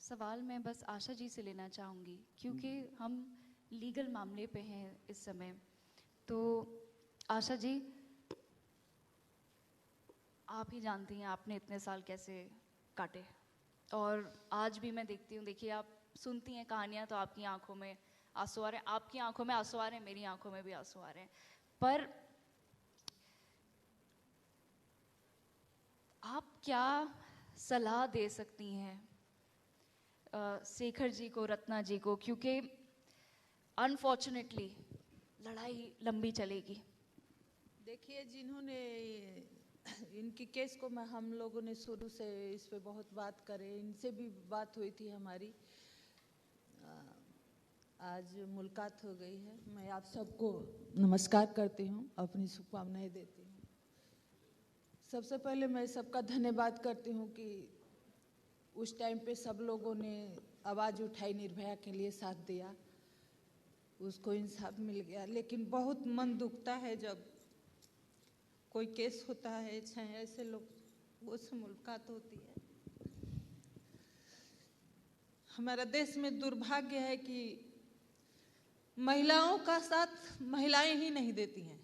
सवाल मैं बस आशा जी से लेना चाहूँगी क्योंकि हम लीगल मामले पे हैं इस समय। तो आशा जी, आप ही जानती हैं आपने इतने साल कैसे काटे, और आज भी मैं देखती हूँ, देखिए आप सुनती हैं कहानियाँ तो आपकी आंखों में आंसू आ रहे हैं, आपकी आंखों में आंसू आ रहे हैं, मेरी आंखों में भी आंसू आ रहे हैं। पर आप क्या सलाह दे सकती हैं शेखर जी को, रत्ना जी को, क्योंकि अनफॉर्चुनेटली लड़ाई लंबी चलेगी। देखिए, जिन्होंने इनकी केस को हम लोगों ने शुरू से इस पे बहुत बात करे, इनसे भी बात हुई थी हमारी। आज मुलाकात हो गई है। मैं आप सबको नमस्कार करती हूँ, अपनी शुभकामनाएं देती हूँ। सबसे पहले मैं सबका धन्यवाद करती हूँ कि उस टाइम पे सब लोगों ने आवाज़ उठाई, निर्भया के लिए साथ दिया, उसको इंसाफ मिल गया। लेकिन बहुत मन दुखता है जब कोई केस होता है, चाहे ऐसे लोग वो से मुलाकात होती है। हमारा देश में दुर्भाग्य है कि महिलाओं का साथ महिलाएं ही नहीं देती हैं।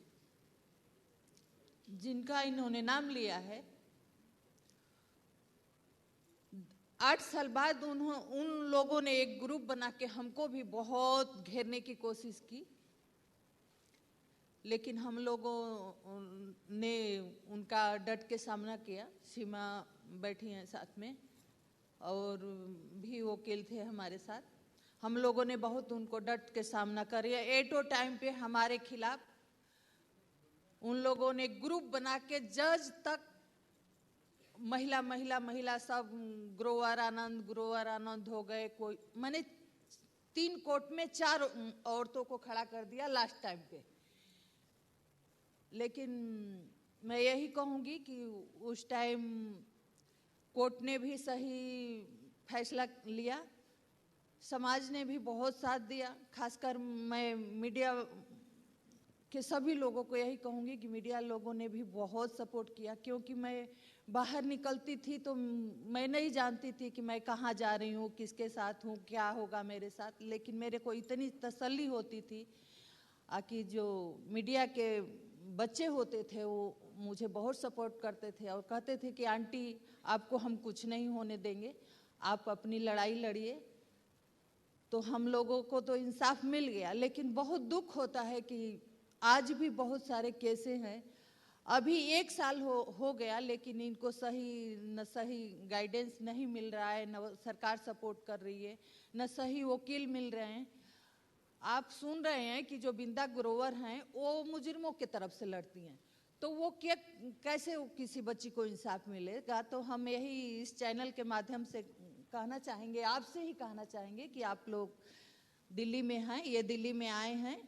जिनका इन्होंने नाम लिया है, 8 साल बाद उन लोगों ने एक ग्रुप बना के हमको भी बहुत घेरने की कोशिश की, लेकिन हम लोगों ने उनका डट के सामना किया। सीमा बैठी हैं साथ में और भी वकील थे हमारे साथ। हम लोगों ने बहुत उनको डट के सामना किया। एटो टाइम पे हमारे खिलाफ उन लोगों ने ग्रुप बना के जज तक महिला महिला महिला सब ग्रोवर आनंद हो गए। कोई मैंने 3 कोर्ट में 4 औरतों को खड़ा कर दिया लास्ट टाइम पे। लेकिन मैं यही कहूँगी कि उस टाइम कोर्ट ने भी सही फैसला लिया, समाज ने भी बहुत साथ दिया। खासकर मैं मीडिया के सभी लोगों को यही कहूँगी कि मीडिया लोगों ने भी बहुत सपोर्ट किया, क्योंकि मैं बाहर निकलती थी तो मैं नहीं जानती थी कि मैं कहाँ जा रही हूँ, किसके साथ हूँ, क्या होगा मेरे साथ। लेकिन मेरे को इतनी तसल्ली होती थी कि जो मीडिया के बच्चे होते थे वो मुझे बहुत सपोर्ट करते थे और कहते थे कि आंटी आपको हम कुछ नहीं होने देंगे, आप अपनी लड़ाई लड़िए। तो हम लोगों को तो इंसाफ मिल गया। लेकिन बहुत दुख होता है कि आज भी बहुत सारे केसें हैं। अभी 1 साल हो गया, लेकिन इनको सही गाइडेंस नहीं मिल रहा है, न सरकार सपोर्ट कर रही है, न सही वकील मिल रहे हैं। आप सुन रहे हैं कि जो बिंदा ग्रोवर हैं वो मुजरिमों की तरफ से लड़ती हैं, तो वो कैसे किसी बच्ची को इंसाफ मिलेगा। तो हम यही इस चैनल के माध्यम से कहना चाहेंगे, आपसे ही कहना चाहेंगे कि आप लोग दिल्ली में हैं, ये दिल्ली में आए हैं,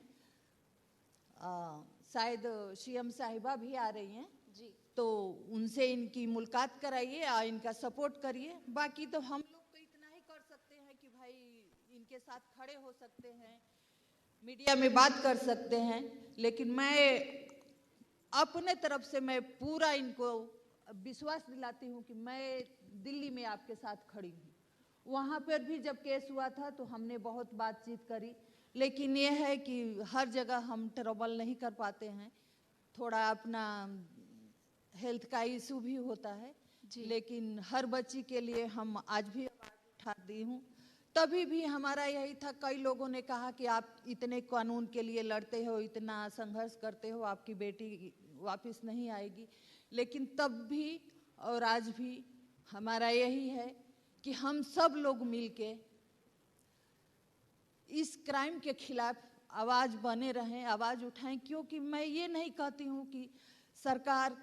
शायद सीएम साहिबा भी आ रही हैं जी, तो उनसे इनकी मुलाकात कराइए और इनका सपोर्ट करिए। बाकी तो हम लोग तो इतना ही कर सकते हैं कि भाई इनके साथ खड़े हो सकते हैं, मीडिया में बात कर सकते हैं। लेकिन मैं अपने तरफ से मैं पूरा इनको विश्वास दिलाती हूँ कि मैं दिल्ली में आपके साथ खड़ी हूँ। वहाँ पर भी जब केस हुआ था तो हमने बहुत बातचीत करी, लेकिन ये है कि हर जगह हम ट्रबल नहीं कर पाते हैं, थोड़ा अपना हेल्थ का इशू भी होता है। लेकिन हर बच्ची के लिए हम आज भी आवाज़ उठाती हूँ। तभी भी हमारा यही था, कई लोगों ने कहा कि आप इतने कानून के लिए लड़ते हो, इतना संघर्ष करते हो, आपकी बेटी वापस नहीं आएगी। लेकिन तब भी और आज भी हमारा यही है कि हम सब लोग मिलके इस क्राइम के खिलाफ आवाज़ बने रहें, आवाज़ उठाएं। क्योंकि मैं ये नहीं कहती हूँ कि सरकार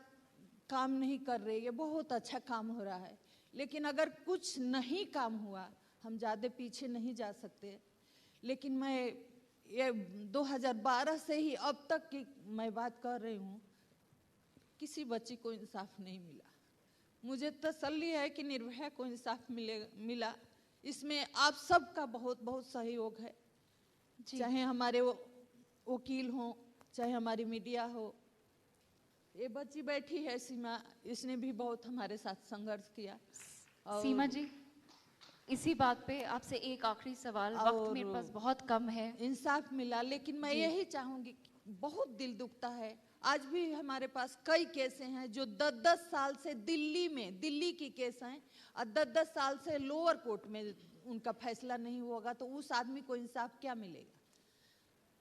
काम नहीं कर रही है, बहुत अच्छा काम हो रहा है। लेकिन अगर कुछ नहीं काम हुआ, हम ज़्यादा पीछे नहीं जा सकते। लेकिन मैं ये 2012 से ही अब तक की मैं बात कर रही हूँ, किसी बच्ची को इंसाफ नहीं मिला। मुझे तसल्ली है कि निर्भया को इंसाफ मिला। इसमें आप सबका बहुत बहुत सहयोग है, चाहे हमारे वकील हों, चाहे हमारी मीडिया हो। ये बच्ची बैठी है सीमा, इसने भी बहुत हमारे साथ संघर्ष किया। सीमा जी, इसी बात पे आपसे एक आखिरी सवाल, वक्त मेरे पास बहुत कम है। इंसाफ मिला, लेकिन मैं जी। यही चाहूंगी, बहुत दिल दुखता है। आज भी हमारे पास कई केसें हैं जो 10-10 साल से दिल्ली की केस हैं, और 10-10 साल से लोअर कोर्ट में उनका फैसला नहीं होगा, तो उस आदमी को इंसाफ क्या मिलेगा।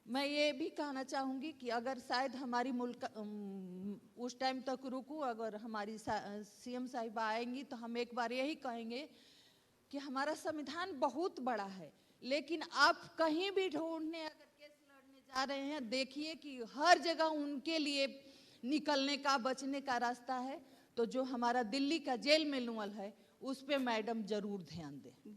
मैं ये भी कहना चाहूंगी कि अगर शायद हमारी मुल्क उस टाइम तक रुकूं, अगर हमारी सीएम साहिबा आएंगी तो हम एक बार यही कहेंगे कि हमारा संविधान बहुत बड़ा है, लेकिन आप कहीं भी ढूंढने अगर केस लड़ने जा रहे हैं, देखिए कि हर जगह उनके लिए निकलने का, बचने का रास्ता है। तो जो हमारा दिल्ली का जेल मैनुअल है, उस पे मैडम जरूर ध्यान दें।